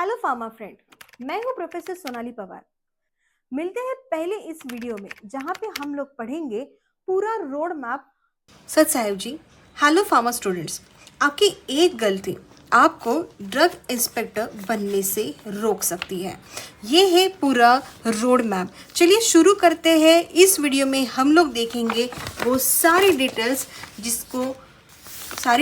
Hello pharma friend, मैं हूं professor Sonali Pawar. मिलते हैं पहले इस वीडियो में जहां पे हम लोग पढ़ेंगे पूरा रोड मैप। सत साहेब जी, हेलो फार्मा स्टूडेंट्स। आपकी एक गलती आपको ड्रग इंस्पेक्टर बनने से रोक सकती है। ये है पूरा रोड मैप। चलिए शुरू करते हैं। इस वीडियो में हम लोग देखेंगे वो सारी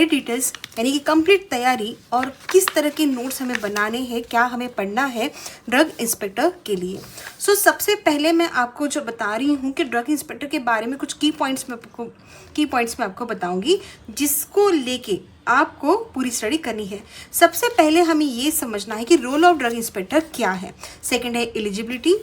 डिटेल्स यानी कि कंप्लीट तैयारी और किस तरह के नोट्स हमें बनाने हैं, क्या हमें पढ़ना है ड्रग इंस्पेक्टर के लिए। सबसे पहले मैं आपको जो बता रही हूँ कि ड्रग इंस्पेक्टर के बारे में कुछ की पॉइंट्स मैं आपको बताऊंगी, जिसको लेके आपको पूरी स्टडी करनी है। सबसे पहले हमें ये समझना है कि रोल ऑफ ड्रग इंस्पेक्टर क्या है। सेकंड है eligibility,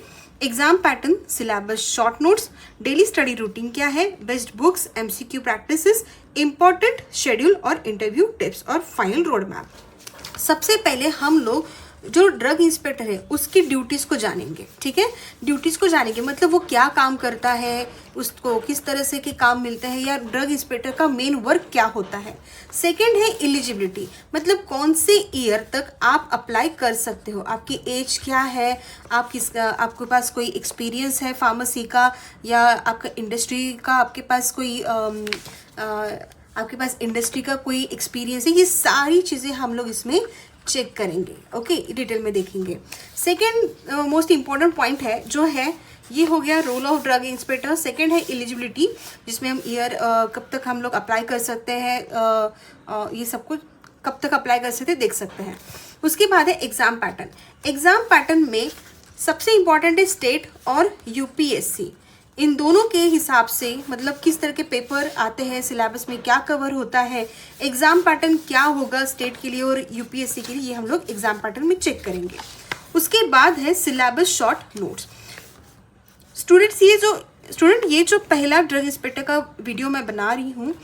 exam pattern, syllabus, short notes, daily study routine क्या है, best books, MCQ practices, important schedule और इंटरव्यू टिप्स और फाइनल रोड मैप। सबसे पहले हम लोग जो ड्रग इंस्पेक्टर है उसकी ड्यूटीज़ को जानेंगे। ठीक है, ड्यूटीज़ को जानेंगे मतलब वो क्या काम करता है, उसको किस तरह से के काम मिलते हैं, या ड्रग इंस्पेक्टर का मेन वर्क क्या होता है। सेकंड है एलिजिबिलिटी, मतलब कौन से ईयर तक आप अप्लाई कर सकते हो, आपकी एज क्या है, आपके पास कोई एक्सपीरियंस है फार्मेसी का, या आपका इंडस्ट्री का, आपके पास इंडस्ट्री का कोई एक्सपीरियंस है। ये सारी चीज़ें हम लोग इसमें चेक करेंगे। ओके, डिटेल में देखेंगे। सेकेंड मोस्ट इम्पॉर्टेंट पॉइंट है जो है, ये हो गया role of drug inspector. Second है एलिजिबिलिटी, जिसमें हम ईयर कब तक हम लोग अप्लाई कर सकते हैं, ये सब कुछ कब तक अप्लाई कर सकते हैं देख सकते हैं। उसके बाद है एग्जाम पैटर्न। एग्जाम पैटर्न में सबसे इम्पॉर्टेंट है स्टेट और यूपीएससी। इन दोनों के हिसाब से मतलब किस तरह के पेपर आते हैं, सिलेबस में क्या कवर होता है, एग्जाम पैटर्न क्या होगा स्टेट के लिए और यूपीएससी के लिए, ये हम लोग एग्जाम पैटर्न में चेक करेंगे। उसके बाद है सिलेबस, शॉर्ट नोट्स। ये जो पहला ड्रग इंस्पेक्टर का वीडियो मैं बना रही हूँ,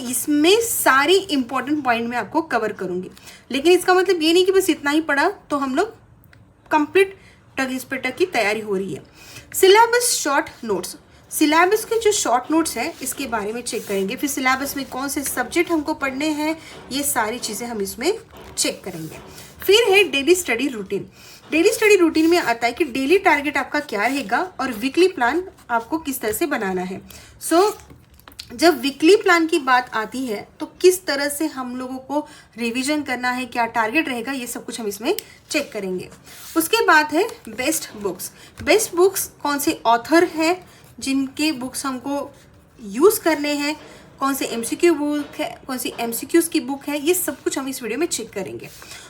इसमें सारी इंपॉर्टेंट पॉइंट मैं आपको कवर करूँगी। लेकिन इसका मतलब ये नहीं कि बस इतना ही पढ़ा तो हम लोग कंप्लीट ड्रग इंस्पेक्टर की तैयारी हो रही है। Syllabus, short notes. सिलेबस के जो शॉर्ट नोट्स हैं इसके बारे में चेक करेंगे। फिर सिलेबस में कौन से सब्जेक्ट हमको पढ़ने हैं, ये सारी चीज़ें हम इसमें चेक करेंगे। फिर है daily study routine. Daily study routine में आता है कि डेली टारगेट आपका क्या रहेगा और वीकली प्लान आपको किस तरह से बनाना है। जब वीकली प्लान की बात आती है तो किस तरह से हम लोगों को रिवीजन करना है, क्या टारगेट रहेगा, ये सब कुछ हम इसमें चेक करेंगे। उसके बाद है बेस्ट बुक्स। बेस्ट बुक्स कौन से ऑथर हैं जिनके बुक्स हमको यूज़ करने हैं, कौन से एमसीक्यू बुक है, कौन सी एमसीक्यूज़ की बुक है, ये सब कुछ हम इस वीडियो में चेक करेंगे।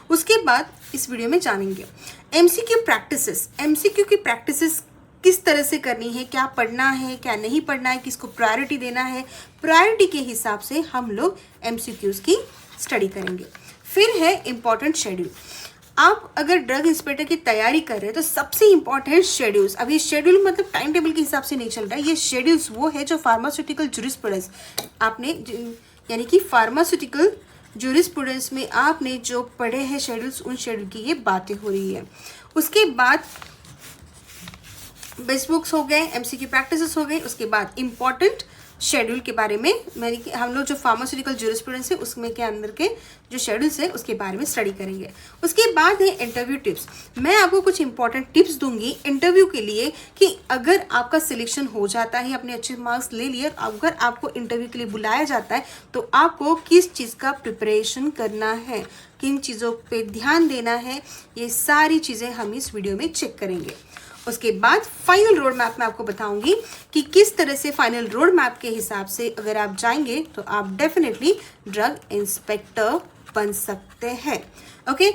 उसके बाद इस वीडियो में जानेंगे एमसीक्यू प्रैक्टिसेस। एमसीक्यू की प्रैक्टिसेस किस तरह से करनी है, क्या पढ़ना है, क्या नहीं पढ़ना है, किसको प्रायोरिटी देना है, प्रायोरिटी के हिसाब से हम लोग एमसीक्यूज़ की स्टडी करेंगे। फिर है इम्पॉर्टेंट शेड्यूल। आप अगर ड्रग इंस्पेक्टर की तैयारी कर रहे हैं तो सबसे इंपॉर्टेंट शेड्यूल्स, अब ये शेड्यूल मतलब टाइम टेबल के हिसाब से नहीं चल रहा है, ये शेड्यूल्स वो है जो फार्मास्यूटिकल जूरिस्प्रूडेंस आपने यानी कि फार्मास्यूटिकल जूरिस्प्रूडेंस में आपने जो पढ़े हैं शेड्यूल्स, उन शेड्यूल की ये बातें हो रही है। उसके बाद बेस्ट बुक्स हो गए, एमसीक्यू प्रैक्टिसेस हो गए। उसके बाद इम्पॉर्टेंट शेड्यूल के बारे में यानी कि हम लोग जो फार्मास्यूटिकल जूरिस्प्रूडेंस है उसमें के अंदर के जो शेड्यूल्स है उसके बारे में स्टडी करेंगे। उसके बाद है इंटरव्यू टिप्स। मैं आपको कुछ इंपॉर्टेंट टिप्स दूंगी इंटरव्यू के लिए कि अगर आपका सिलेक्शन हो जाता है, अपने अच्छे मार्क्स ले लिए, अगर आपको इंटरव्यू के लिए बुलाया जाता है तो आपको किस चीज़ का प्रिपरेशन करना है, किन चीज़ों पे ध्यान देना है, ये सारी चीज़ें हम इस वीडियो में चेक करेंगे। उसके बाद फाइनल रोड मैप में आपको बताऊंगी कि किस तरह से फाइनल रोड मैप के हिसाब से अगर आप जाएंगे तो आप डेफिनेटली ड्रग इंस्पेक्टर बन सकते हैं। ओके,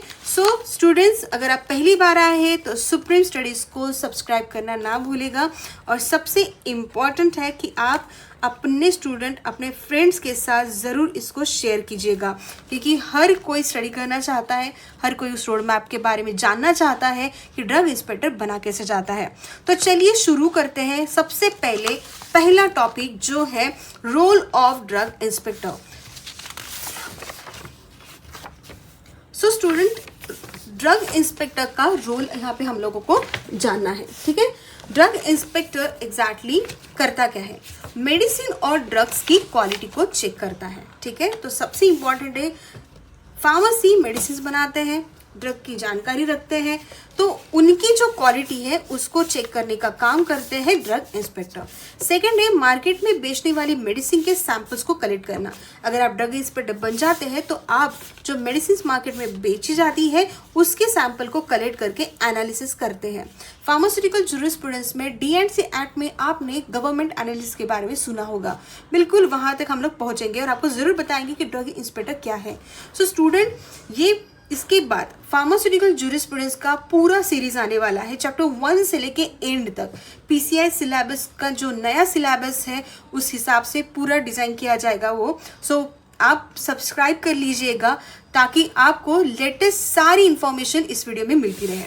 स्टूडेंट्स, अगर आप पहली बार आए हैं तो सुप्रीम स्टडीज़ को सब्सक्राइब करना ना भूलेगा। और सबसे इम्पॉर्टेंट है कि आप अपने स्टूडेंट, अपने फ्रेंड्स के साथ ज़रूर इसको शेयर कीजिएगा, क्योंकि हर कोई स्टडी करना चाहता है, हर कोई उस रोड मैप के बारे में जानना चाहता है कि ड्रग इंस्पेक्टर बना कैसे जाता है। तो चलिए शुरू करते हैं। सबसे पहले पहला टॉपिक जो है role of drug inspector. Student, drug inspector का रोल यहाँ पे हम लोगों को जानना है। ठीक है, ड्रग इंस्पेक्टर एग्जैक्टली करता क्या है, मेडिसिन और ड्रग्स की क्वालिटी को चेक करता है। ठीक है, तो सबसे इम्पॉर्टेंट है फार्मेसी मेडिसिन बनाते हैं, ड्रग की जानकारी रखते हैं, तो उनकी जो क्वालिटी है उसको चेक करने का काम करते हैं ड्रग इंस्पेक्टर। सेकंड है मार्केट में बेचने वाली मेडिसिन के सैंपल्स को कलेक्ट करना। अगर आप ड्रग इंस्पेक्टर बन जाते हैं तो आप जो मेडिसिन मार्केट में बेची जाती है उसके सैंपल को कलेक्ट करके एनालिसिस करते हैं। फार्मास्यूटिकल जूरिस्प्रूडेंस में D&C एक्ट में आपने गवर्नमेंट एनालिसिस के बारे में सुना होगा, बिल्कुल वहां तक हम लोग पहुंचेंगे और आपको जरूर बताएंगे कि ड्रग इंस्पेक्टर क्या है। सो स्टूडेंट, ये इसके बाद फार्मास्यूटिकल जूरिस्प्रूडेंस का पूरा सीरीज आने वाला है, चैप्टर 1 से लेके एंड तक। PCI सिलेबस का जो नया सिलेबस है उस हिसाब से पूरा डिजाइन किया जाएगा वो। सो आप सब्सक्राइब कर लीजिएगा ताकि आपको लेटेस्ट सारी इंफॉर्मेशन इस वीडियो में मिलती रहे।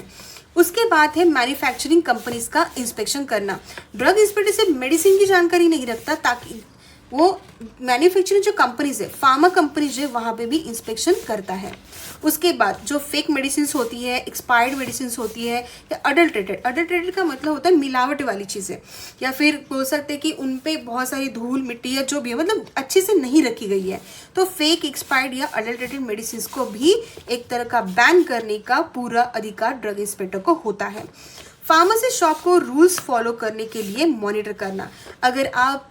उसके बाद है मैन्युफैक्चरिंग कंपनीज का इंस्पेक्शन करना। ड्रग इंस्पेक्टर सिर्फ मेडिसिन की जानकारी नहीं रखता, ताकि वो मैन्युफैक्चरिंग जो कंपनीज है, फार्मा कंपनीज है, वहाँ पे भी इंस्पेक्शन करता है। उसके बाद जो फेक मेडिसिन होती है, एक्सपायर्ड मेडिसिन होती है या अडल्ट्रेटेड का मतलब होता है मिलावट वाली चीज़ें, या फिर बोल सकते हैं कि उन पे बहुत सारी धूल मिट्टी या जो भी है, मतलब अच्छे से नहीं रखी गई है, तो फेक, एक्सपायर्ड या अडल्ट्रेटेड मेडिसिन को भी एक तरह का बैन करने का पूरा अधिकार ड्रग इंस्पेक्टर को होता है। फार्मेसी शॉप को रूल्स फॉलो करने के लिए मॉनिटर करना। अगर आप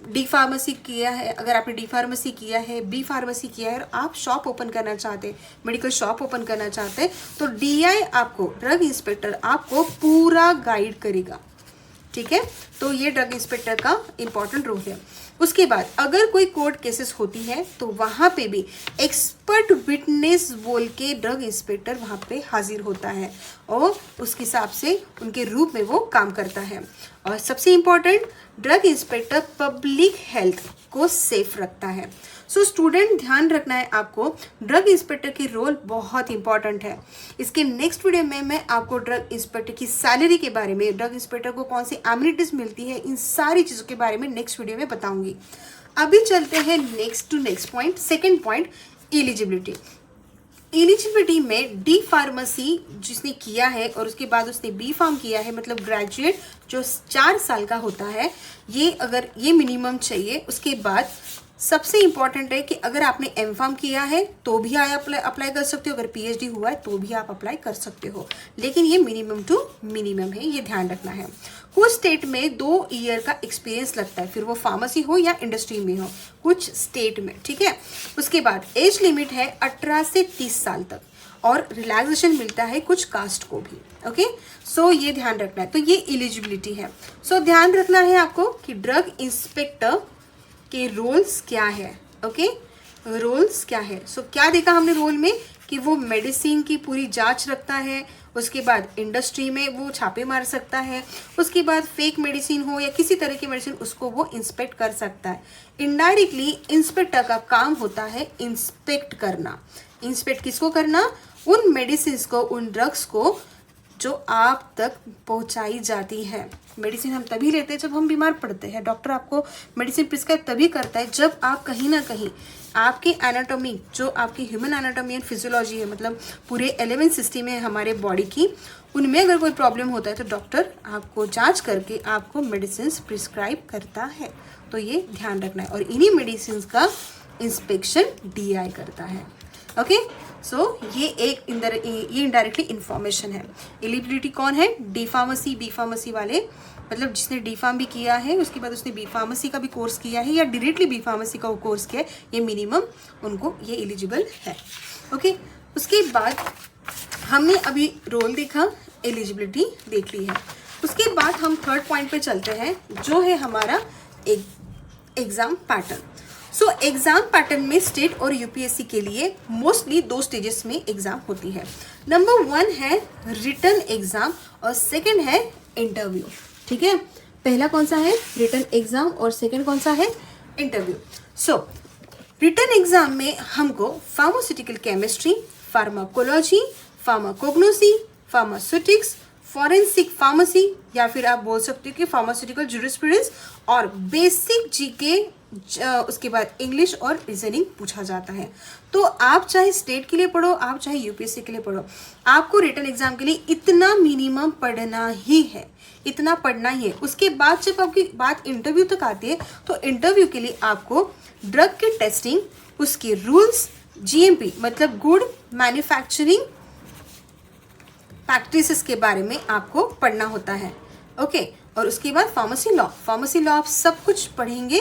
डी फार्मेसी किया है, अगर आपने डी फार्मेसी किया है, बी फार्मेसी किया है और आप शॉप ओपन करना चाहते हैं, मेडिकल शॉप ओपन करना चाहते हैं, तो DI आपको, ड्रग इंस्पेक्टर आपको पूरा गाइड करेगा, ठीक है। तो ये ड्रग इंस्पेक्टर का इंपॉर्टेंट रोल है। उसके बाद अगर कोई कोर्ट केसेस होती है तो वहाँ पे भी एक्सपर्ट विटनेस बोल के ड्रग इंस्पेक्टर वहाँ पे हाजिर होता है और उसके हिसाब से उनके रूप में वो काम करता है। और सबसे important, drug inspector public health को सेफ रखता है। सो स्टूडेंट, ध्यान रखना है आपको, ड्रग इंस्पेक्टर की रोल बहुत इंपॉर्टेंट है। इसके नेक्स्ट वीडियो में मैं आपको ड्रग इंस्पेक्टर की सैलरी के बारे में, ड्रग इंस्पेक्टर को कौन सी एमिनिटीज मिलती है, इन सारी चीज़ों के बारे में नेक्स्ट वीडियो में बताऊंगी। अभी चलते हैं next point, second point, eligibility. Eligibility में डी फार्मेसी जिसने किया है और उसके बाद उसने बी फार्म किया है, मतलब ग्रेजुएट जो 4 साल का होता है, ये अगर ये मिनिमम चाहिए। उसके बाद सबसे इम्पॉर्टेंट है कि अगर आपने एम फार्म किया है तो भी आप अप्लाई कर सकते हो, अगर PhD हुआ है तो भी आप अप्लाई कर सकते हो, लेकिन ये मिनिमम टू मिनिमम है, ये ध्यान रखना है। कुछ स्टेट में 2 ईयर का एक्सपीरियंस लगता है, फिर वो फार्मेसी हो या इंडस्ट्री में हो, कुछ स्टेट में, ठीक है। उसके बाद एज लिमिट है 18 से 30 साल तक और रिलैक्सेशन मिलता है कुछ कास्ट को भी, ओके। सो ये ध्यान रखना है। तो ये एलिजिबिलिटी है। सो ध्यान रखना है आपको कि ड्रग इंस्पेक्टर के रोल्स क्या है, ओके, रोल्स क्या है। सो क्या देखा हमने रोल में कि वो मेडिसिन की पूरी जांच रखता है, उसके बाद इंडस्ट्री में वो छापे मार सकता है, उसके बाद फेक मेडिसिन हो या किसी तरह की मेडिसिन उसको वो इंस्पेक्ट कर सकता है। इनडायरेक्टली इंस्पेक्टर का काम होता है इंस्पेक्ट करना। इंस्पेक्ट किसको करना? उन मेडिसिन को, उन ड्रग्स को जो आप तक पहुंचाई जाती है। मेडिसिन हम तभी लेते हैं जब हम बीमार पड़ते हैं। डॉक्टर आपको मेडिसिन प्रिस्क्राइब तभी करता है जब आप कहीं ना कहीं आपकी एनाटॉमी, जो आपकी ह्यूमन एनाटॉमी एंड फिजियोलॉजी है, मतलब पूरे 11 सिस्टम है हमारे बॉडी की, उनमें अगर कोई प्रॉब्लम होता है तो डॉक्टर आपको जांच करके आपको मेडिसिन प्रिस्क्राइब करता है। तो ये ध्यान रखना है और इन्हीं मेडिसिन का इंस्पेक्शन DI करता है, ओके। सो ये एक ये इनडायरेक्टली इन्फॉर्मेशन है। एलिजिबिलिटी कौन है? डी फार्मेसी, बी फार्मेसी वाले, मतलब जिसने डी फार्म भी किया है, उसके बाद उसने बी फार्मेसी का भी कोर्स किया है या डायरेक्टली बी फार्मेसी का कोर्स किया है, ये मिनिमम उनको ये एलिजिबल है, ओके। उसके बाद हमने अभी रोल देखा, एलिजिबिलिटी देख ली है। उसके बाद हम थर्ड पॉइंट पे चलते हैं, जो है हमारा exam pattern. So exam pattern में स्टेट और UPSC के लिए मोस्टली 2 स्टेजेस में एग्जाम होती है। नंबर 1 है रिटन एग्जाम और सेकंड है इंटरव्यू, ठीक है। पहला कौन सा है? रिटन एग्जाम और सेकंड कौन सा है? इंटरव्यू। सो रिटन एग्जाम में हमको pharmaceutical chemistry, pharmacology, pharmacognosy, pharmaceutics, forensic pharmacy, या फिर आप बोल सकते हो कि फार्मास्यूटिकल जूरिस्प्रूडेंस और बेसिक GK, उसके बाद इंग्लिश और रीजनिंग पूछा जाता है। तो आप चाहे स्टेट के लिए पढ़ो, आप चाहे UPSC के लिए पढ़ो, आपको रिटन एग्जाम के लिए इतना मिनिमम पढ़ना ही है, इतना पढ़ना ही है। उसके बाद जब आपकी बात इंटरव्यू तक आती है तो इंटरव्यू के लिए आपको ड्रग की टेस्टिंग, उसके रूल्स, GMP मतलब गुड मैन्युफैक्चरिंग प्रैक्टिसेस के बारे में आपको पढ़ना होता है। ओके, और उसके बाद फार्मेसी लॉ आप सब कुछ पढ़ेंगे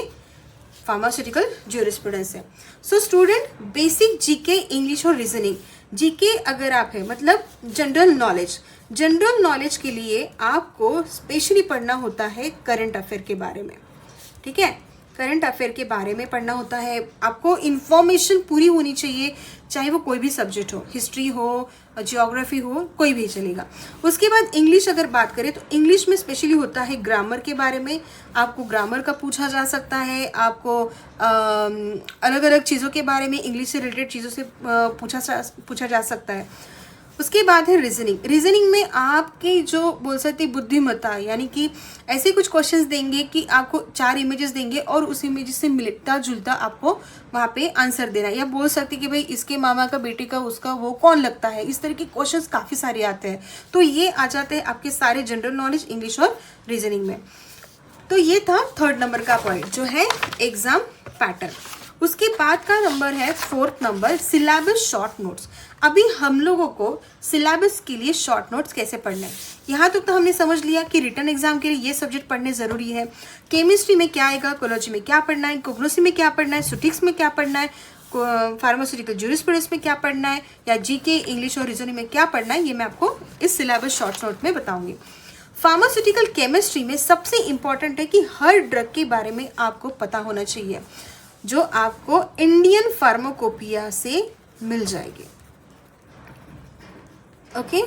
फार्मास्यूटिकल ज्यूरिस्प्रूडेंस से। So student, basic GK English और रीजनिंग। जीके अगर आप है मतलब जनरल नॉलेज के लिए आपको स्पेशली पढ़ना होता है करंट अफेयर के बारे में। ठीक है, करंट अफेयर के बारे में पढ़ना होता है। आपको इन्फॉर्मेशन पूरी होनी चाहिए, चाहे वो कोई भी सब्जेक्ट हो, हिस्ट्री हो, जियोग्राफी हो, कोई भी चलेगा। उसके बाद इंग्लिश अगर बात करें तो इंग्लिश में स्पेशली होता है ग्रामर के बारे में। आपको ग्रामर का पूछा जा सकता है, आपको अलग अलग चीज़ों के बारे में इंग्लिश से रिलेटेड चीज़ों से पूछा जा सकता है। उसके बाद है रीजनिंग में आपके जो बोल सकते बुद्धिमत्ता, यानी कि ऐसे कुछ क्वेश्चंस देंगे कि आपको 4 इमेजेस देंगे और उस इमेजेस से मिलता जुलता आपको वहाँ पे आंसर देना है, या बोल सकते कि भाई इसके मामा का, बेटे का, उसका वो कौन लगता है। इस तरह के क्वेश्चंस काफ़ी सारे आते हैं। तो ये आ जाते हैं आपके सारे जनरल नॉलेज इंग्लिश और रीजनिंग में। तो ये था 3rd नंबर का पॉइंट जो है एग्जाम पैटर्न। उसके बाद का नंबर है 4th number, syllabus short notes. अभी हम लोगों को सिलेबस के लिए शॉर्ट नोट्स कैसे पढ़ना है, यहाँ तक तो हमने समझ लिया कि रिटर्न एग्जाम के लिए ये सब्जेक्ट पढ़ने ज़रूरी है। केमिस्ट्री में क्या आएगा, कोलॉजी में क्या पढ़ना है, कोग्नोसी में क्या पढ़ना है, सुटिक्स में क्या पढ़ना है, फार्मास्यूटिकल ज्यूरिस्प्रूडेंस में क्या पढ़ना है, या जीके इंग्लिश और रीजनिंग में क्या पढ़ना है, ये मैं आपको इस सिलेबस शॉर्ट नोट में बताऊंगी। फार्मास्यूटिकल केमिस्ट्री में सबसे इंपॉर्टेंट है कि हर ड्रग के बारे में आपको पता होना चाहिए, जो आपको इंडियन फार्माकोपिया से मिल जाएगी। ओके,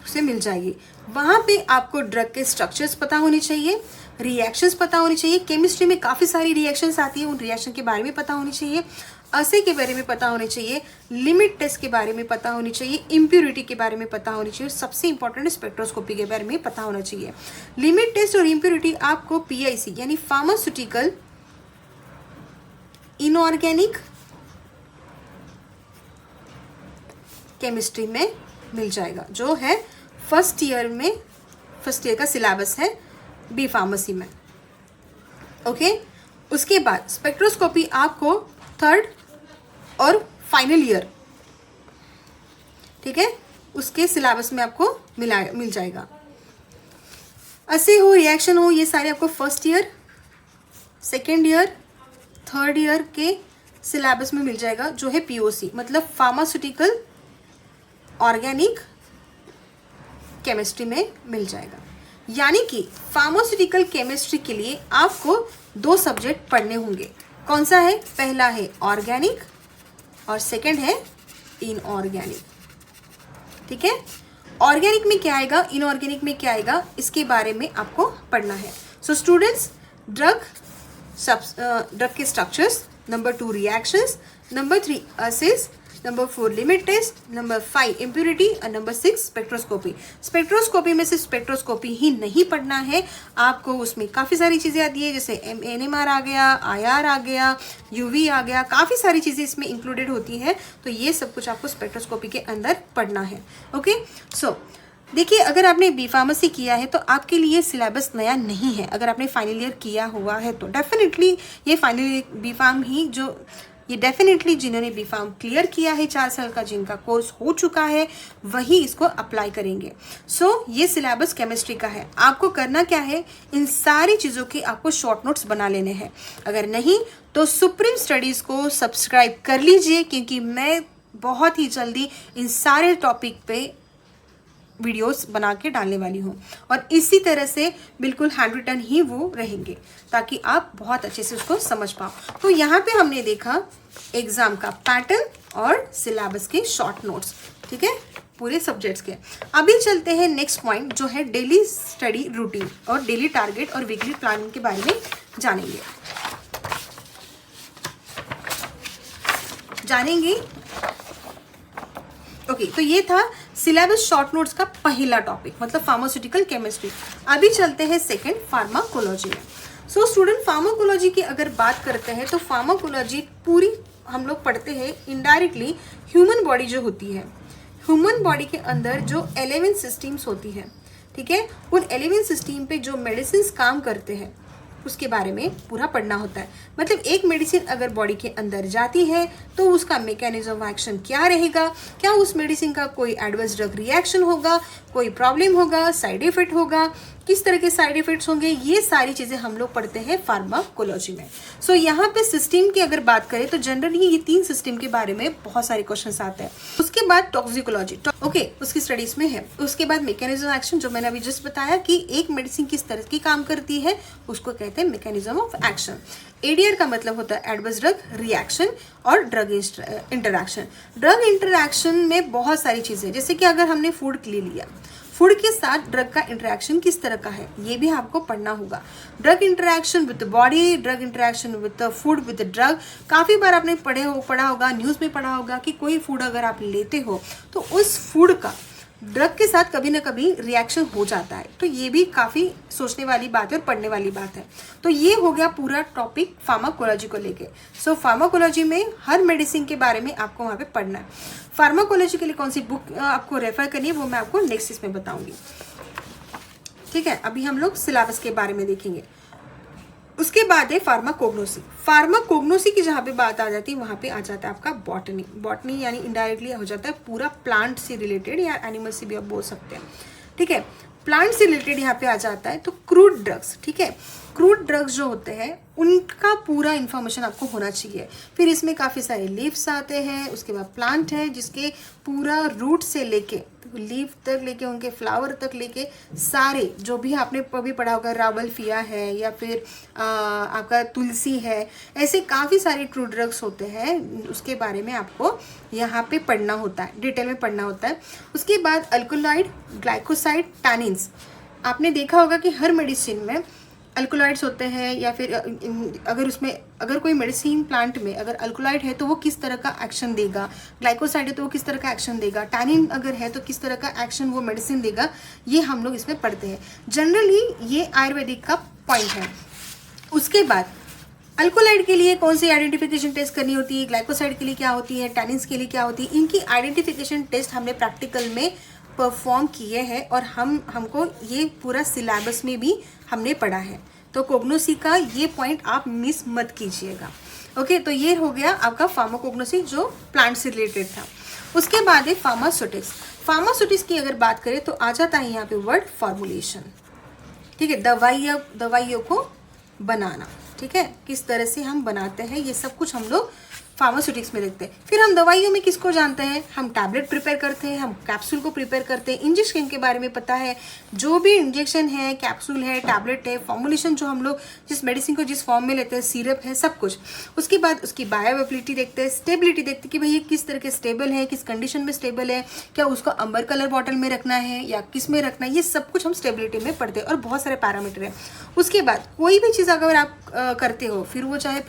उसे मिल जाएगी। वहाँ पे आपको ड्रग के स्ट्रक्चर्स पता होने चाहिए, रिएक्शंस पता होनी चाहिए। केमिस्ट्री में काफ़ी सारी रिएक्शंस आती है, उन रिएक्शन के बारे में पता होनी चाहिए, असे के बारे में पता होने चाहिए, लिमिट टेस्ट के बारे में पता होनी चाहिए, इम्प्यूरिटी के बारे में पता होनी चाहिए, सबसे इंपॉर्टेंट स्पेक्ट्रोस्कोपी के बारे में पता होना चाहिए। लिमिट टेस्ट और इम्प्यूरिटी आपको पीआईसी यानी फार्मास्यूटिकल इनऑर्गेनिक केमिस्ट्री में मिल जाएगा, जो है फर्स्ट ईयर का सिलेबस है बी फार्मेसी में। ओके, उसके बाद स्पेक्ट्रोस्कोपी आपको 3rd और फाइनल ईयर, ठीक है, उसके सिलेबस में आपको मिल जाएगा। असे हो, रिएक्शन हो, ये सारे आपको first year, 2nd year, 3rd year के सिलेबस में मिल जाएगा, जो है पीओसी मतलब फार्मास्यूटिकल ऑर्गेनिक केमिस्ट्री में मिल जाएगा। यानी कि फार्मास्यूटिकल केमिस्ट्री के लिए आपको 2 सब्जेक्ट पढ़ने होंगे। कौन सा है? पहला है ऑर्गेनिक और सेकंड है इनऑर्गेनिक। ठीक है, ऑर्गेनिक में क्या आएगा, इनऑर्गेनिक में क्या आएगा, इसके बारे में आपको पढ़ना है। सो स्टूडेंट्स, ड्रग के structures, number 2 reactions, number 3 assays, number 4 limit test, number 5 impurity और नंबर 6 स्पेक्ट्रोस्कोपी। स्पेक्ट्रोस्कोपी में सिर्फ स्पेक्ट्रोस्कोपी ही नहीं पढ़ना है, आपको उसमें काफ़ी सारी चीज़ें आती है, जैसे NMR आ गया, IR आ गया, UV आ गया, काफ़ी सारी चीज़ें इसमें इंक्लूडेड होती है। तो ये सब कुछ आपको स्पेक्ट्रोस्कोपी के अंदर पढ़ना है। ओके, सो देखिए, अगर आपने बी फार्मेसी किया है तो आपके लिए सिलेबस नया नहीं है। अगर आपने फाइनल ईयर किया हुआ है तो डेफिनेटली ये फाइनल ईयर बी फार्म ही ये डेफिनेटली जिन्होंने बी फार्म क्लियर किया है 4 साल का, जिनका कोर्स हो चुका है, वही इसको अप्लाई करेंगे। सो ये सिलेबस केमिस्ट्री का है। आपको करना क्या है, इन सारी चीज़ों के आपको शॉर्ट नोट्स बना लेने हैं। अगर नहीं तो सुप्रीम स्टडीज़ को सब्सक्राइब कर लीजिए, क्योंकि मैं बहुत ही जल्दी इन सारे टॉपिक पे वीडियोस बना के डालने वाली हूँ, और इसी तरह से बिल्कुल हैंड रिटन ही वो रहेंगे, ताकि आप बहुत अच्छे से उसको समझ पाओ। तो यहाँ पे हमने देखा एग्जाम का पैटर्न और सिलेबस के शॉर्ट नोट्स, ठीक है, पूरे सब्जेक्ट्स के। अभी चलते हैं नेक्स्ट पॉइंट, जो है डेली स्टडी रूटीन और डेली टारगेट और वीकली प्लानिंग के बारे में जानेंगे। ओके, तो ये था सिलेबस शॉर्ट नोट्स का पहला टॉपिक, मतलब फार्मास्यूटिकल केमिस्ट्री। अभी चलते हैं सेकंड, फार्माकोलॉजी में। सो स्टूडेंट, फार्माकोलॉजी की अगर बात करते हैं तो फार्माकोलॉजी पूरी हम लोग पढ़ते हैं इनडायरेक्टली ह्यूमन बॉडी जो होती है, ह्यूमन बॉडी के अंदर जो 11 सिस्टम्स होती है, ठीक है, उन 11 सिस्टम पे जो मेडिसिन काम करते हैं, उसके बारे में पूरा पढ़ना होता है। मतलब एक मेडिसिन अगर बॉडी के अंदर जाती है तो उसका मैकेनिज्म ऑफ एक्शन क्या रहेगा, क्या उस मेडिसिन का कोई एडवर्स ड्रग रिएक्शन होगा, कोई प्रॉब्लम होगा, साइड इफेक्ट होगा, किस तरह के साइड इफेक्ट्स होंगे, ये सारी चीज़ें हम लोग पढ़ते हैं फार्माकोलॉजी में। सो यहाँ पे सिस्टम की अगर बात करें तो जनरली ये 3 सिस्टम के बारे में बहुत सारे क्वेश्चंस आते हैं। उसके बाद टॉक्सिकोलॉजी, ओके, उसकी स्टडीज में है। उसके बाद मैकेनिज्म एक्शन, जो मैंने अभी जस्ट बताया कि एक मेडिसिन किस तरह की काम करती है, उसको कहते हैं मैकेनिज्म ऑफ एक्शन। एडीआर का मतलब होता है एडवर्स ड्रग रिएक्शन और ड्रग इंटरैक्शन। ड्रग इंटरैक्शन में बहुत सारी चीज़ें, जैसे कि अगर हमने फूड ले लिया, फूड के साथ ड्रग का इंटरेक्शन किस तरह का है, ये भी आपको पढ़ना होगा। Drug interaction with the body, drug interaction with the food with the drug. काफ़ी बार आपने पढ़ा होगा, न्यूज़ में पढ़ा होगा कि कोई फूड अगर आप लेते हो तो उस फूड का ड्रग के साथ कभी ना कभी रिएक्शन हो जाता है। तो ये भी काफ़ी सोचने वाली बात है और पढ़ने वाली बात है। तो ये हो गया पूरा टॉपिक फार्माकोलॉजी को लेके। सो फार्माकोलॉजी में हर मेडिसिन के बारे में आपको वहाँ पे पढ़ना है। फार्माकोलॉजी के लिए कौन सी बुक आपको रेफर करनी है वो मैं आपको नेक्स्ट इसमें बताऊंगी। ठीक है, अभी हम लोग सिलेबस के बारे में देखेंगे। उसके बाद है फार्माकोग्नोसी। फार्माकोग्नोसी की जहाँ पे बात आ जाती है वहाँ पे आ जाता है आपका बॉटनी। बॉटनी यानी इनडायरेक्टली हो जाता है पूरा प्लांट से रिलेटेड या एनिमल से भी आप बोल सकते हैं। ठीक है, प्लांट से रिलेटेड यहाँ पे आ जाता है। तो क्रूड ड्रग्स, ठीक है, क्रूड ड्रग्स जो होते हैं उनका पूरा इन्फॉर्मेशन आपको होना चाहिए। फिर इसमें काफ़ी सारे लीव्स आते हैं, उसके बाद प्लांट है जिसके पूरा रूट से लेके लीफ तक लेके उनके फ्लावर तक लेके सारे जो भी आपने कभी पढ़ा होगा, रावलफिया है या फिर आपका तुलसी है, ऐसे काफ़ी सारे क्रूड ड्रग्स होते हैं, उसके बारे में आपको यहाँ पे पढ़ना होता है, डिटेल में पढ़ना होता है। उसके बाद अल्कोलॉइड, ग्लाइकोसाइड, टैनिन्स। आपने देखा होगा कि हर मेडिसिन में अल्कोलॉइड्स होते हैं, या फिर अगर कोई मेडिसिन प्लांट में अगर अल्कोलॉइड है तो वो किस तरह का एक्शन देगा, ग्लाइकोसाइड है तो वो किस तरह का एक्शन देगा, टैनिन अगर है तो किस तरह का एक्शन वो मेडिसिन देगा, ये हम लोग इसमें पढ़ते हैं। जनरली ये आयुर्वेदिक का पॉइंट है। उसके बाद अल्कोलॉइड के लिए कौन सी आइडेंटिफिकेशन टेस्ट करनी होती है, ग्लाइकोसाइड के लिए क्या होती है, टैनिन्स के लिए क्या होती है, इनकी आइडेंटिफिकेशन टेस्ट हमने प्रैक्टिकल में परफॉर्म किए हैं और हमको ये पूरा सिलेबस में भी हमने पढ़ा है। तो कोग्नोसी का ये पॉइंट आप मिस मत कीजिएगा। ओके, तो ये हो गया आपका फार्माकोग्नोसी जो प्लांट से रिलेटेड था। उसके बाद है फार्मास्यूटिक्स। फार्मास्यूटिक्स की अगर बात करें तो आ जाता है यहाँ पे वर्ड फॉर्मुलेशन। ठीक है, दवाइयों को बनाना। ठीक है, किस तरह से हम बनाते हैं ये सब कुछ हम लोग फार्मास्यूटिक्स में देखते हैं। फिर हम दवाइयों में किसको जानते हैं, हम टैबलेट प्रिपेयर करते हैं, हम कैप्सूल को प्रिपेयर करते हैं, इंजेक्शन के बारे में पता है, जो भी इंजेक्शन है, कैप्सूल है, टैबलेट है, फॉर्मुलेशन जो हम लोग जिस मेडिसिन को जिस फॉर्म में लेते हैं, सिरप है, सब कुछ। उसके बाद उसकी बायोअवेबिलिटी देखते हैं, स्टेबिलिटी देखते हैं कि भाई ये किस तरह के स्टेबल है, किस कंडीशन में स्टेबल है, क्या उसको अंबर कलर बॉटल में रखना है या किस में रखना है, ये सब कुछ हम स्टेबिलिटी में पढ़ते हैं और बहुत सारे पैरामीटर हैं। उसके बाद कोई भी चीज़ अगर आप करते हो, फिर वो चाहे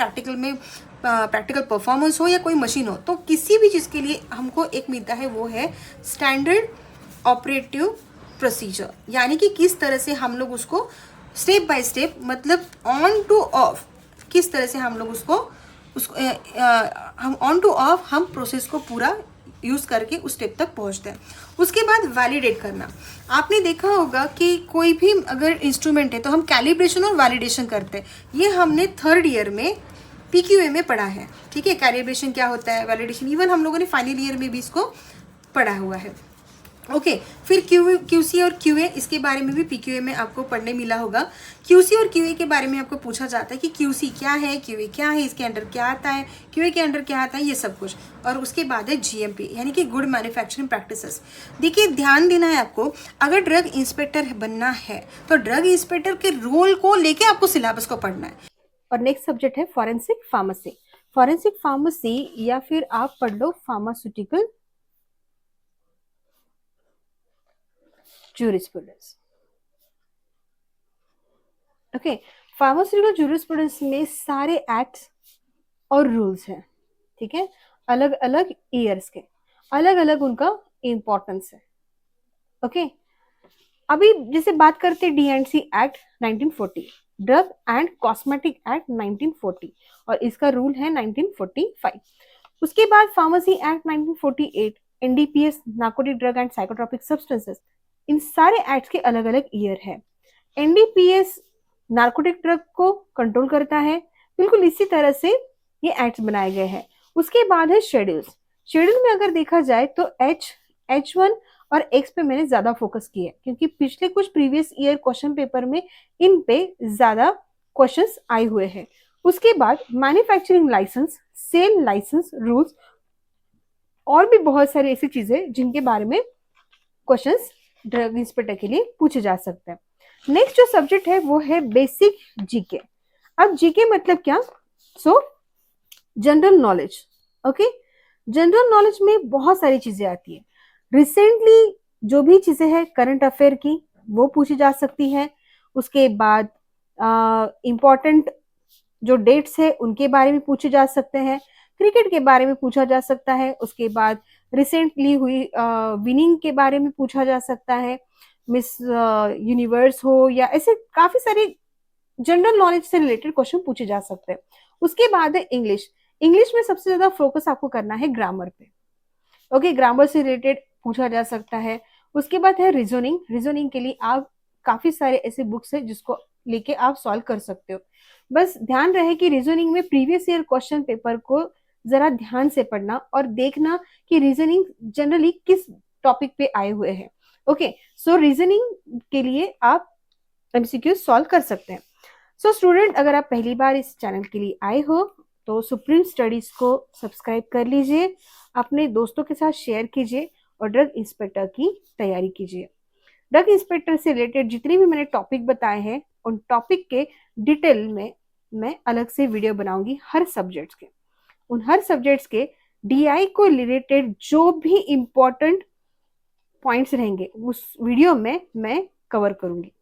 प्रैक्टिकल परफॉर्मेंस हो या कोई मशीन हो, तो किसी भी चीज़ के लिए हमको एक मिलता है, वो है स्टैंडर्ड ऑपरेटिव प्रोसीजर। यानी कि किस तरह से हम लोग उसको स्टेप बाय स्टेप, मतलब ऑन टू ऑफ, किस तरह से हम लोग हम ऑन टू ऑफ हम प्रोसेस को पूरा यूज़ करके उस स्टेप तक पहुंचते हैं। उसके बाद वैलिडेट करना। आपने देखा होगा कि कोई भी अगर इंस्ट्रूमेंट है तो हम कैलिब्रेशन और वैलिडेशन करते हैं। ये हमने 3rd ईयर में PQA में पढ़ा है। ठीक है, कैलिब्रेशन क्या होता है, वैलिडेशन, इवन हम लोगों ने फाइनल ईयर में भी इसको पढ़ा हुआ है। ओके, फिर QC और QA, इसके बारे में भी PQA में आपको पढ़ने मिला होगा। QC और QA के बारे में आपको पूछा जाता है कि QC क्या है, QA क्या है, इसके अंडर क्या आता है, QA के अंडर क्या आता है, ये सब कुछ। और उसके बाद है GMP यानी कि गुड मैन्युफैक्चरिंग प्रैक्टिसेस। देखिए, ध्यान देना है आपको, अगर ड्रग इंस्पेक्टर बनना है तो ड्रग इंस्पेक्टर के रोल को लेके आपको सिलेबस को पढ़ना है। और नेक्स्ट सब्जेक्ट है फॉरेंसिक फार्मेसी। फॉरेंसिक फार्मेसी या फिर आप पढ़ लो pharmaceutical jurisprudence. Okay, pharmaceutical jurisprudence में सारे एक्ट्स और रूल्स हैं। ठीक है, अलग अलग ईयर्स के, अलग अलग उनका इंपॉर्टेंस है। ओके, अभी जैसे बात करते हैं DNC act 1940, drug and cosmetic act 1940, और इसका रूल है 1945। उसके बाद pharmacy act 1948, NDPS, narcotic drug and psychotropic substances, इन सारे एक्ट्स के अलग अलग ईयर है। NDPS नार्कोटिक ड्रग को कंट्रोल करता है। बिल्कुल इसी तरह से ये एक्ट्स बनाए गए हैं। उसके बाद है शेड्यूल्स। शेड्यूल में अगर देखा जाए तो H1 और X पे मैंने ज्यादा फोकस किया है, क्योंकि पिछले कुछ प्रीवियस ईयर क्वेश्चन पेपर में इन पे ज्यादा क्वेश्चंस आए हुए हैं। उसके बाद manufacturing licence, sale licence rules, और भी बहुत सारी ऐसी चीजें जिनके बारे में क्वेश्चंस ड्रग इंस्पेक्टर के लिए पूछे जा सकते हैं। नेक्स्ट जो सब्जेक्ट है वो है बेसिक जीके। अब जीके मतलब क्या? सो general knowledge. Okay, general knowledge में बहुत सारी चीजें आती है। रिसेंटली जो भी चीजें हैं करंट अफेयर की, वो पूछी जा सकती है। उसके बाद इंपॉर्टेंट जो डेट्स है उनके बारे में पूछे जा सकते हैं। क्रिकेट के बारे में पूछा जा सकता है। उसके बाद रिसेंटली हुई विनिंग के बारे में पूछा जा सकता है। मिस यूनिवर्स हो या ऐसे काफी सारे जनरल नॉलेज से रिलेटेड क्वेश्चन पूछे जा सकते हैं। उसके बाद है इंग्लिश। इंग्लिश में सबसे ज्यादा फोकस आपको करना है ग्रामर पे। ओके, ग्रामर से रिलेटेड पूछा जा सकता है। उसके बाद है रीजनिंग। रीजनिंग के लिए आप काफी सारे ऐसे बुक्स है जिसको लेके आप सॉल्व कर सकते हो। बस ध्यान रहे कि रीजनिंग में प्रीवियस ईयर क्वेश्चन पेपर को जरा ध्यान से पढ़ना और देखना कि रीजनिंग जनरली किस टॉपिक पे आए हुए हैं। ओके, सो रीजनिंग के लिए आप एमसीक्यू सॉल्व कर सकते हैं। सो स्टूडेंट, अगर आप पहली बार इस चैनल के लिए आए हो तो सुप्रीम स्टडीज को सब्सक्राइब कर लीजिए, अपने दोस्तों के साथ शेयर कीजिए और ड्रग इंस्पेक्टर की तैयारी कीजिए। ड्रग इंस्पेक्टर से रिलेटेड जितने भी मैंने टॉपिक बताए हैं उन टॉपिक के डिटेल में मैं अलग से वीडियो बनाऊंगी हर सब्जेक्ट्स के। उन हर सब्जेक्ट्स के डीआई को रिलेटेड जो भी इंपॉर्टेंट पॉइंट्स रहेंगे उस वीडियो में मैं कवर करूंगी।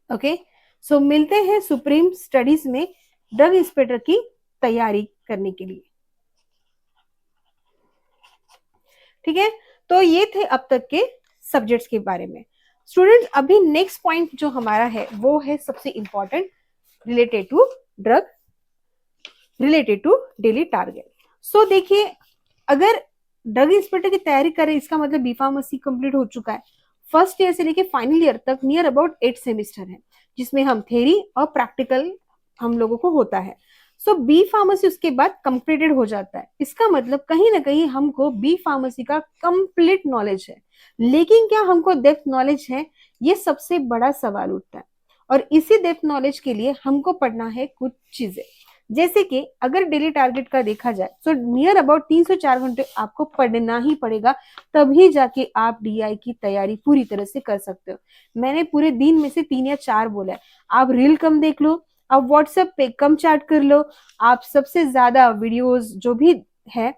ओके, सो मिलते हैं सुप्रीम स्टडीज में ड्रग इंस्पेक्टर की तैयारी करने के लिए। ठीक है, तो ये थे अब तक के सब्जेक्ट्स के बारे में। स्टूडेंट्स, अभी नेक्स्ट पॉइंट जो हमारा है वो है सबसे important, related to drug, related to daily target. So देखिए, अगर ड्रग इंस्पेक्टर की तैयारी करें इसका मतलब बी फार्मेसी कंप्लीट हो चुका है। फर्स्ट ईयर से लेके फाइनल ईयर तक नियर अबाउट 8 सेमेस्टर है, जिसमें हम थ्योरी और प्रैक्टिकल हम लोगों को होता है। सो बी फार्मेसी उसके बाद कंप्लीटेड हो जाता है। इसका मतलब कहीं ना कहीं हमको बी फार्मेसी का कंप्लीट नॉलेज है, लेकिन क्या हमको डेप्थ नॉलेज है? ये सबसे बड़ा सवाल उठता है। और इसी डेप्थ नॉलेज के लिए हमको पढ़ना है कुछ चीजें, जैसे कि अगर डेली टारगेट का देखा जाए तो नियर अबाउट 3 से 4 घंटे आपको पढ़ना ही पड़ेगा, तभी जाके आप डीआई की तैयारी पूरी तरह से कर सकते हो। मैंने पूरे दिन में से 3 या 4 बोला है। आप रील कम देख लो, आप व्हाट्सएप पे कम चैट कर लो, आप सबसे ज्यादा वीडियोस जो भी है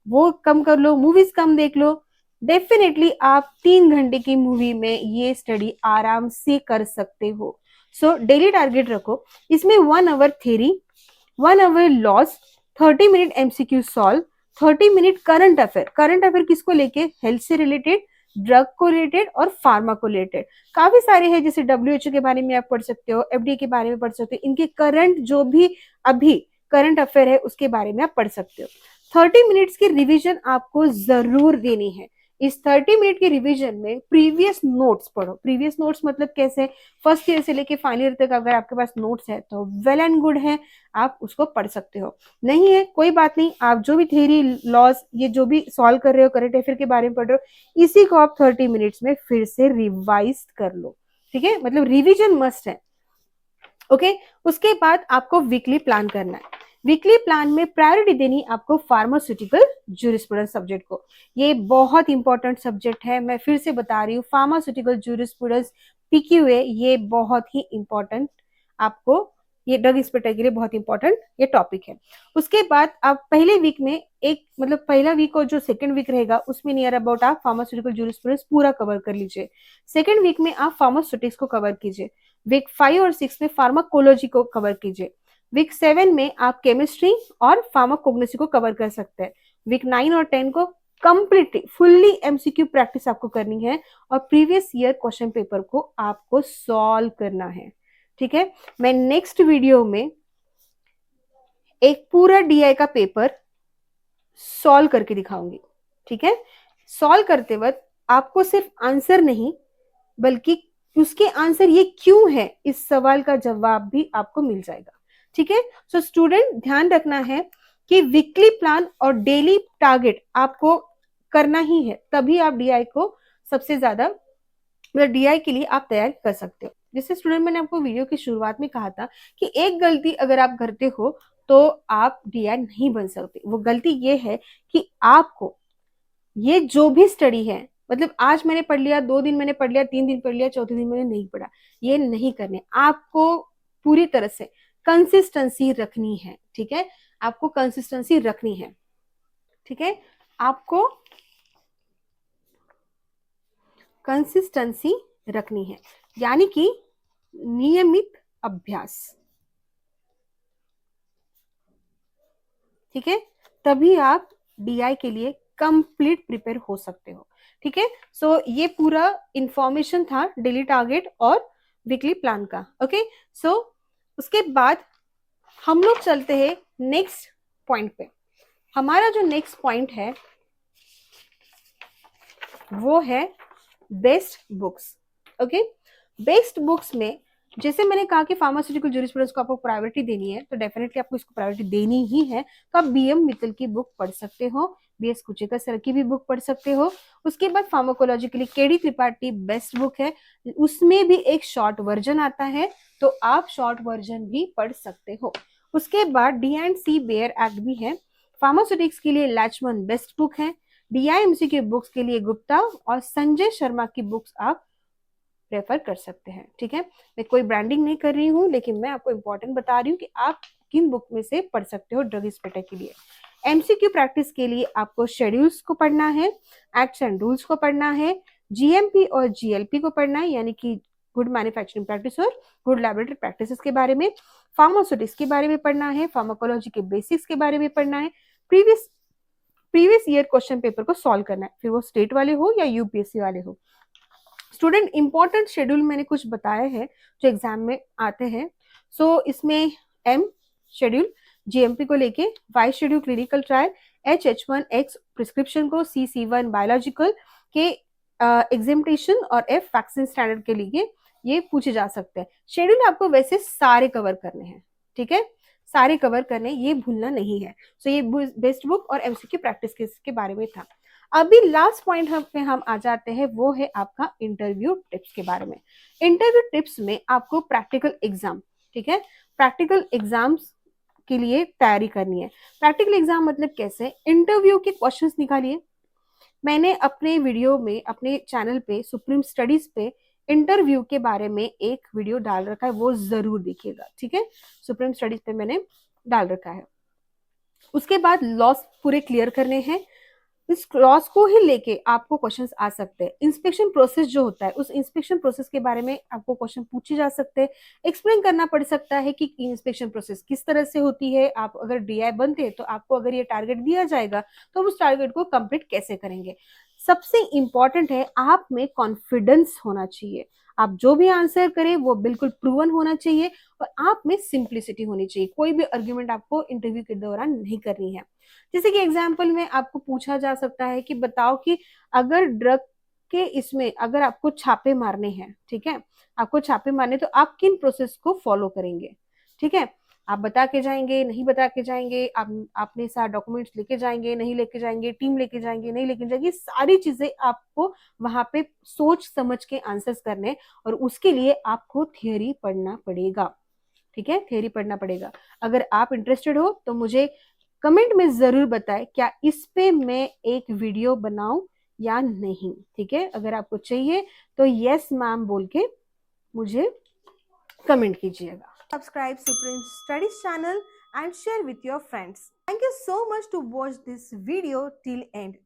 वो कम कर लो, मूवीज कम देख लो। डेफिनेटली आप 3 घंटे की मूवी में ये स्टडी आराम से कर सकते हो। सो डेली टारगेट रखो, इसमें 1 hour theory, 1 hour laws, 30 minute MCQ solve, 30 minute current affair. Current affair किसको लेके? हेल्थ से रिलेटेड, ड्रग को रिलेटेड और फार्मा को रिलेटेड। काफी सारे हैं, जैसे WHO के बारे में आप पढ़ सकते हो, FDA के बारे में पढ़ सकते हो, इनके करंट जो भी अभी करंट अफेयर है उसके बारे में आप पढ़ सकते हो। 30 मिनट्स की रिवीजन आपको जरूर देनी है। इस 30 मिनट के रिवीजन में प्रीवियस नोट्स पढ़ो। प्रीवियस नोट्स मतलब कैसे? फर्स्ट ईयर से लेके फाइनल ईयर तक अगर आपके पास नोट्स है तो वेल एंड गुड है, आप उसको पढ़ सकते हो। नहीं है कोई बात नहीं, आप जो भी थ्योरी, लॉस, ये जो भी सॉल्व कर रहे हो, करंट अफेयर के बारे में पढ़ रहे हो, इसी को आप 30 मिनट्स में फिर से रिवाइज कर लो। ठीक है, मतलब रिवीजन मस्ट है। ओके, उसके बाद आपको वीकली प्लान करना है। वीकली प्लान में प्रायोरिटी देनी आपको फार्मास्यूटिकल जूरिस्प्रूडेंस सब्जेक्ट को। ये बहुत इंपॉर्टेंट सब्जेक्ट है, मैं फिर से बता रही हूँ, फार्मास्यूटिकल जूरिस्प्रूडेंस PQA ये बहुत ही इंपॉर्टेंट, आपको ये ड्रग इंस्पेक्टर के लिए बहुत इंपॉर्टेंट ये टॉपिक है। उसके बाद आप पहले वीक में एक, मतलब पहला वीक और जो सेकंड वीक रहेगा उसमें नियर अबाउट आप फार्मास्यूटिकल जूरिस्प्रूडेंस पूरा कवर कर लीजिए। सेकंड वीक में आप फार्मास्यूटिक्स को कवर कीजिए। वीक 5 और 6 में फार्माकोलॉजी को कवर कीजिए। वीक 7 में आप केमिस्ट्री और फार्माकोग्नोसी को कवर कर सकते हैं। वीक 9 और 10 को कंप्लीटली फुल्ली एमसीक्यू प्रैक्टिस आपको करनी है और प्रीवियस ईयर क्वेश्चन पेपर को आपको सॉल्व करना है। ठीक है, मैं नेक्स्ट वीडियो में एक पूरा डीआई का पेपर सॉल्व करके दिखाऊंगी। ठीक है, सॉल्व करते वक्त आपको सिर्फ आंसर नहीं बल्कि उसके आंसर ये क्यों है, इस सवाल का जवाब भी आपको मिल जाएगा। ठीक है, सो स्टूडेंट ध्यान रखना है कि वीकली प्लान और डेली टारगेट आपको करना ही है, तभी आप डीआई को सबसे ज्यादा, मतलब डीआई के लिए आप तैयार कर सकते हो। जैसे स्टूडेंट मैंने आपको वीडियो की शुरुआत में कहा था कि एक गलती अगर आप करते हो तो आप डीआई नहीं बन सकते। वो गलती ये है कि आपको ये जो भी स्टडी है, मतलब आज मैंने पढ़ लिया, 2 दिन मैंने पढ़ लिया, 3 दिन पढ़ लिया, चौथे दिन मैंने नहीं पढ़ा, ये नहीं करने। आपको पूरी तरह से कंसिस्टेंसी रखनी है। ठीक है, आपको कंसिस्टेंसी रखनी है। ठीक है, आपको कंसिस्टेंसी रखनी है, यानी कि नियमित अभ्यास। ठीक है, तभी आप डीआई के लिए कंप्लीट प्रिपेयर हो सकते हो। ठीक है, सो ये पूरा इंफॉर्मेशन था डेली टारगेट और वीकली प्लान का। ओके, सो उसके बाद हम लोग चलते हैं नेक्स्ट पॉइंट पे। हमारा जो नेक्स्ट पॉइंट है वो है best books. Okay, best books में जैसे मैंने कहा कि फार्मास्यूटिकल ज्यूरिस्प्रूडेंस को आपको प्रायोरिटी देनी है, तो डेफिनेटली आपको इसको प्रायोरिटी देनी ही है। तो आप बीएम मित्तल की बुक पढ़ सकते हो, बीएस कुचेकर सर की भी बुक पढ़ सकते हो। उसके बाद फार्माकोलॉजी के लिए केडी त्रिपाठी बेस्ट बुक है, उसमें भी एक शॉर्ट वर्जन आता है, तो आप शॉर्ट वर्जन भी पढ़ सकते हो। उसके बाद D and C bare act भी है। फार्मास्यूटिक्स के लिए लैचमन बेस्ट बुक है। डीआईएमसी की बुक्स के लिए गुप्ता और संजय शर्मा की बुक्स आप रेफर कर सकते हैं। ठीक है, मैं कोई ब्रांडिंग नहीं कर रही हूँ, लेकिन मैं आपको इंपॉर्टेंट बता रही हूँ कि आप किन बुक में से पढ़ सकते हो ड्रग इंस्पेक्टर के लिए। एमसीक्यू प्रैक्टिस के लिए आपको शेड्यूल्स को पढ़ना है, एक्ट्स एंड रूल्स को पढ़ना है, जीएमपी और जीएलपी को पढ़ना है, यानी कि गुड मैन्युफैक्चरिंग प्रैक्टिस और गुड लैबोरेटरी प्रैक्टिसेस के बारे में, फार्मास्यूटिक्स के बारे में पढ़ना है, फार्माकोलॉजी के बेसिक्स के बारे में पढ़ना है, प्रीवियस ईयर क्वेश्चन पेपर को सॉल्व करना है, फिर वो स्टेट वाले हो या यूपीएससी वाले हो। स्टूडेंट इंपॉर्टेंट शेड्यूल मैंने कुछ बताया है जो एग्जाम में आते हैं। सो इसमें एम शेड्यूल जीएमपी को लेके, Y schedule clinical trial, H1X prescription को, C1 बायोलॉजिकल के एग्जामिनेशन और F वैक्सीन स्टैंडर्ड के लिए ये पूछे जा सकते हैं। शेड्यूल आपको वैसे सारे कवर करने हैं। ठीक है, सारे कवर करने, ये भूलना नहीं है। सो ये बेस्ट बुक और एमसीक्यू प्रैक्टिस के बारे में था। अभी लास्ट पॉइंट पे हम आ जाते हैं, वो है आपका इंटरव्यू टिप्स के बारे में। इंटरव्यू टिप्स में आपको प्रैक्टिकल एग्जाम, ठीक है, प्रैक्टिकल एग्जाम्स के लिए तैयारी करनी है। प्रैक्टिकल एग्जाम मतलब कैसे, इंटरव्यू के क्वेश्चंस निकालिए। मैंने अपने वीडियो में, अपने चैनल पे, सुप्रीम स्टडीज पे इंटरव्यू के बारे में एक वीडियो डाल रखा है, वो जरूर देखिएगा। ठीक है, सुप्रीम स्टडीज पे मैंने डाल रखा है। उसके बाद लॉस पूरे क्लियर करने हैं। इस लॉस को ही लेके आपको क्वेश्चंस आ सकते हैं। इंस्पेक्शन प्रोसेस जो होता है, उस इंस्पेक्शन प्रोसेस के बारे में आपको क्वेश्चन पूछे जा सकते हैं। एक्सप्लेन करना पड़ सकता है कि इंस्पेक्शन प्रोसेस किस तरह से होती है। आप अगर डीआई बनते हैं तो आपको अगर ये टारगेट दिया जाएगा तो उस टारगेट को कंप्लीट कैसे करेंगे। सबसे इंपॉर्टेंट है, आप में कॉन्फिडेंस होना चाहिए। आप जो भी आंसर करें वो बिल्कुल प्रूवन होना चाहिए और आप में सिंप्लिसिटी होनी चाहिए। कोई भी आर्ग्यूमेंट आपको इंटरव्यू के दौरान नहीं करनी है। जैसे कि एग्जाम्पल में आपको पूछा जा सकता है कि बताओ कि अगर ड्रग के इसमें अगर आपको छापे मारने हैं, ठीक है, आपको छापे मारने, तो आप किन प्रोसेस को फॉलो करेंगे। ठीक है, आप बता के जाएंगे, नहीं बता के जाएंगे, आप अपने साथ डॉक्यूमेंट्स लेके जाएंगे, नहीं लेके जाएंगे, टीम लेके जाएंगे, नहीं लेके जाएंगे, सारी चीजें आपको वहां पे सोच समझ के आंसर्स करने, और उसके लिए आपको थियोरी पढ़ना पड़ेगा। ठीक है, थियोरी पढ़ना पड़ेगा। अगर आप इंटरेस्टेड हो तो मुझे कमेंट में जरूर बताएं क्या इस पे मैं एक वीडियो बनाऊं या नहीं। ठीक है, अगर आपको चाहिए तो यस मैम बोल के मुझे कमेंट कीजिएगा। Subscribe supreme studies channel and share with your friends. Thank you so much to watch this video till end.